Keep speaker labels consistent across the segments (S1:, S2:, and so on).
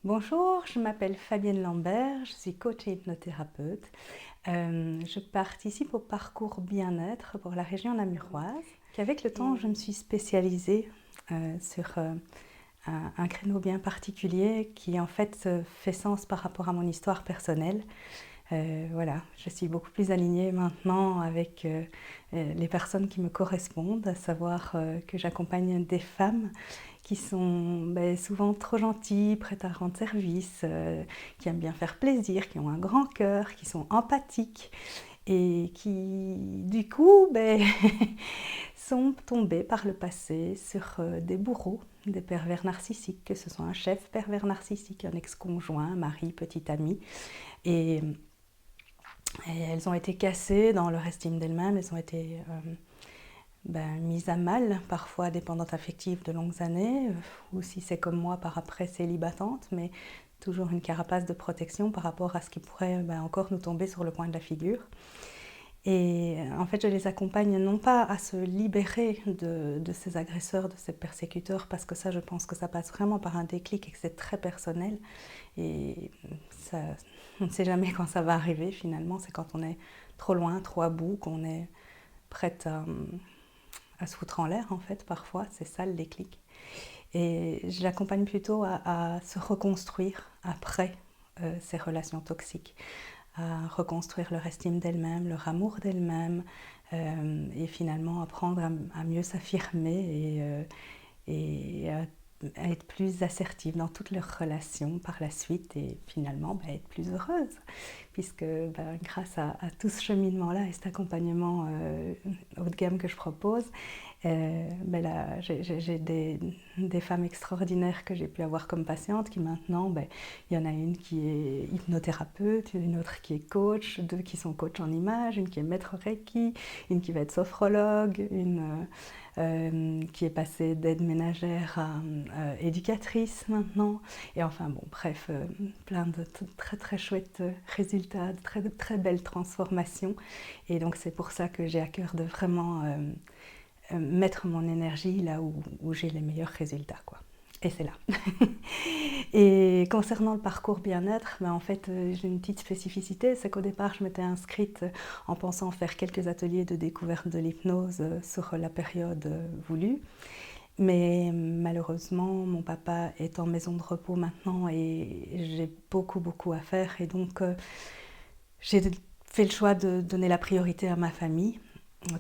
S1: Bonjour, je m'appelle Fabienne Lambert, je suis coach et hypnothérapeute. Je participe au parcours bien-être pour la région namuroise. Qu'avec le temps, je me suis spécialisée sur un créneau bien particulier qui en fait fait sens par rapport à mon histoire personnelle. Voilà, je suis beaucoup plus alignée maintenant avec les personnes qui me correspondent, à savoir que j'accompagne des femmes qui sont souvent trop gentilles, prêtes à rendre service, qui aiment bien faire plaisir, qui ont un grand cœur, qui sont empathiques et qui du coup sont tombées par le passé sur des bourreaux, des pervers narcissiques, que ce soit un chef pervers narcissique, un ex-conjoint, un mari, petit ami. Et elles ont été cassées dans leur estime d'elles-mêmes, elles ont été mises à mal, parfois dépendantes affectives de longues années, ou si c'est comme moi par après célibatantes, mais toujours une carapace de protection par rapport à ce qui pourrait encore nous tomber sur le coin de la figure. Et en fait, je les accompagne non pas à se libérer de ces agresseurs, de ces persécuteurs, parce que ça, je pense que ça passe vraiment par un déclic et que c'est très personnel. Et ça, on ne sait jamais quand ça va arriver finalement, c'est quand on est trop loin, trop à bout, qu'on est prête à se foutre en l'air en fait parfois, c'est ça le déclic. Et je l'accompagne plutôt à se reconstruire après ces relations toxiques, à reconstruire leur estime d'elle-même, leur amour d'elle-même, et finalement apprendre à mieux s'affirmer et à être plus assertive dans toutes leurs relations par la suite et finalement être plus heureuse puisque grâce à tout ce cheminement-là et cet accompagnement haut de gamme que je propose, là, j'ai des femmes extraordinaires que j'ai pu avoir comme patientes qui maintenant, il y en a une qui est hypnothérapeute, une autre qui est coach, deux qui sont coach en images, une qui est maître Reiki, une qui va être sophrologue, une qui est passée d'aide ménagère à éducatrice maintenant. Et enfin bon, bref, plein de très très chouettes résultats, de très, très belles transformations. Et donc c'est pour ça que j'ai à cœur de vraiment mettre mon énergie là où j'ai les meilleurs résultats, quoi. Et c'est là. Et concernant le parcours bien-être, en fait, j'ai une petite spécificité, c'est qu'au départ, je m'étais inscrite en pensant faire quelques ateliers de découverte de l'hypnose sur la période voulue. Mais malheureusement, mon papa est en maison de repos maintenant et j'ai beaucoup à faire. Et donc, j'ai fait le choix de donner la priorité à ma famille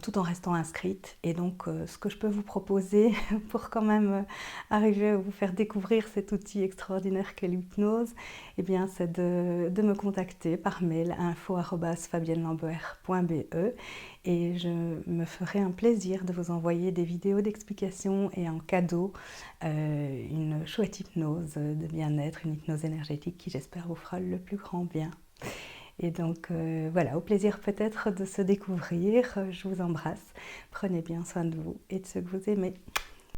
S1: tout en restant inscrite. Et donc, ce que je peux vous proposer pour quand même arriver à vous faire découvrir cet outil extraordinaire qu'est l'hypnose, eh bien, c'est de me contacter par mail info@fabiennelambert.be et je me ferai un plaisir de vous envoyer des vidéos d'explication et en cadeau une chouette hypnose de bien-être, une hypnose énergétique qui j'espère vous fera le plus grand bien. Et donc voilà, au plaisir peut-être de se découvrir. Je vous embrasse. Prenez bien soin de vous et de ceux que vous aimez.